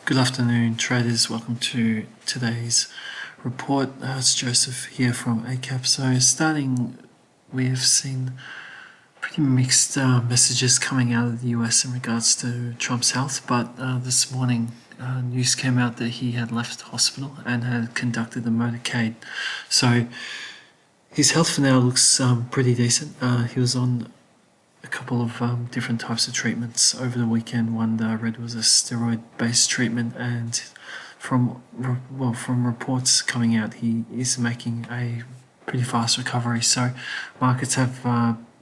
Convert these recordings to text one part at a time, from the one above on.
Good afternoon, traders. Welcome to today's report. It's Joseph here from Eightcap. So starting, we've seen pretty mixed messages coming out of the US in regards to Trump's health, but this morning news came out that he had left hospital and had conducted a motorcade. So his health for now looks pretty decent. He was on a couple of different types of treatments over the weekend. One that I read was a steroid-based treatment, and from reports coming out, he is making a pretty fast recovery. So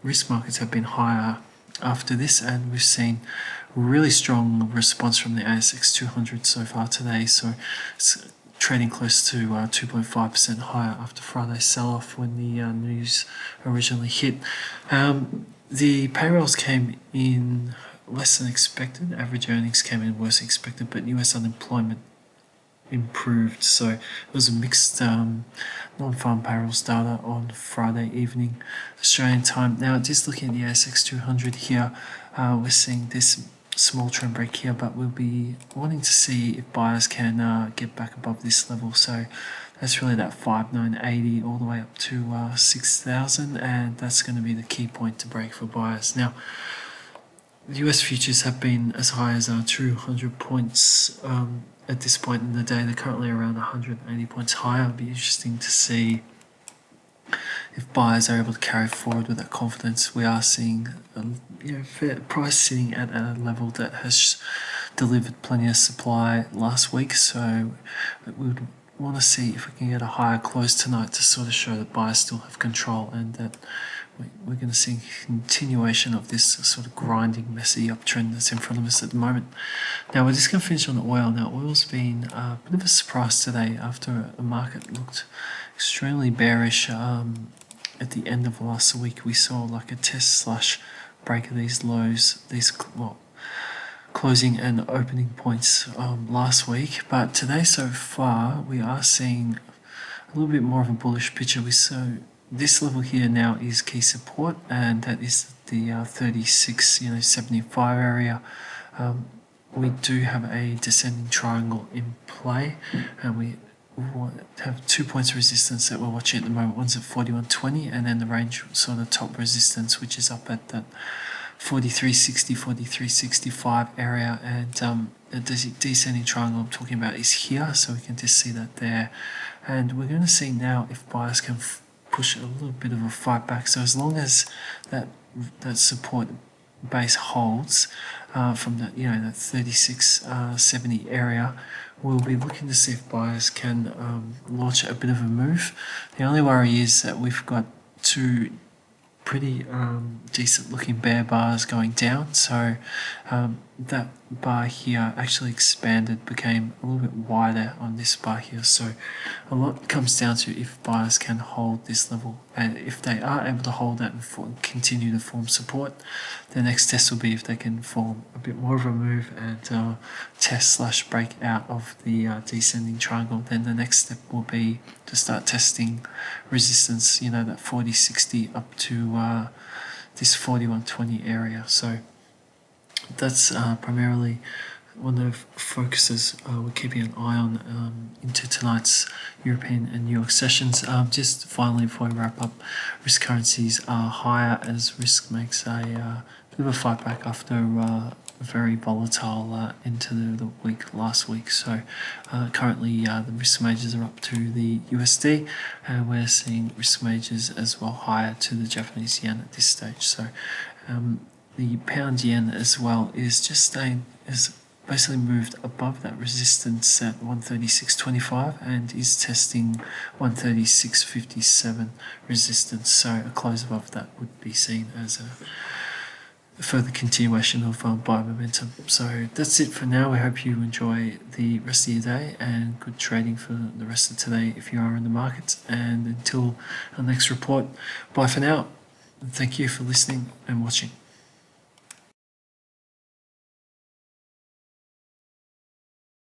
risk markets have been higher after this, and we've seen really strong response from the ASX 200 so far today. So it's trading close to 2.5% higher after Friday's sell-off when the news originally hit. The payrolls came in less than expected. Average earnings came in worse than expected, but US unemployment improved. So it was a mixed non-farm payrolls data on Friday evening Australian time. Now, just looking at the ASX 200 here, we're seeing this small trend break here, but we'll be wanting to see if buyers can get back above this level. So that's really that 5,980 all the way up to 6,000, and that's going to be the key point to break for buyers. Now, the US futures have been as high as 200 points at this point in the day. They're currently around 180 points higher. It'll be interesting to see if buyers are able to carry forward with that confidence. We are seeing fair price sitting at a level that has delivered plenty of supply last week, so we would want to see if we can get a higher close tonight to sort of show that buyers still have control, and that we're going to see a continuation of this sort of grinding, messy uptrend that's in front of us at the moment. Now, we're just going to finish on oil. Now, oil's been a bit of a surprise today after the market looked extremely bearish at the end of last week. We saw like a test slash break of these lows, closing and opening points last week, but today so far we are seeing a little bit more of a bullish picture. This level here now is key support, and that is the 36.75 area. We do have a descending triangle in play, and we have 2 points of resistance that we're watching at the moment. One's at 41.20, and then the range sort of top resistance, which is up at that 43.60, 43.65 area, and the descending triangle I'm talking about is here, so we can just see that there. And we're going to see now if buyers can push a little bit of a fight back. So as long as that support base holds from that that 36.70 area, we'll be looking to see if buyers can launch a bit of a move. The only worry is that we've got two pretty decent looking bear bars going down, so that bar here actually expanded, became a little bit wider on this bar here. So a lot comes down to if buyers can hold this level, and if they are able to hold that and continue to form support, the next test will be if they can form a bit more of a move and test slash break out of the descending triangle. Then the next step will be to start testing resistance, that 40.60 up to this 41.20 area. So that's primarily one of the focuses we're keeping an eye on into tonight's European and New York sessions. Just finally, before we wrap up, risk currencies are higher as risk makes a bit of a fight back after a very volatile end to the week last week. So currently the risk majors are up to the USD, and we're seeing risk majors as well higher to the Japanese yen at this stage. So the pound yen as well is basically moved above that resistance at 136.25 and is testing 136.57 resistance. So a close above that would be seen as a further continuation of buy momentum. So that's it for now. We hope you enjoy the rest of your day, and good trading for the rest of today if you are in the markets. And until our next report, bye for now. And thank you for listening and watching.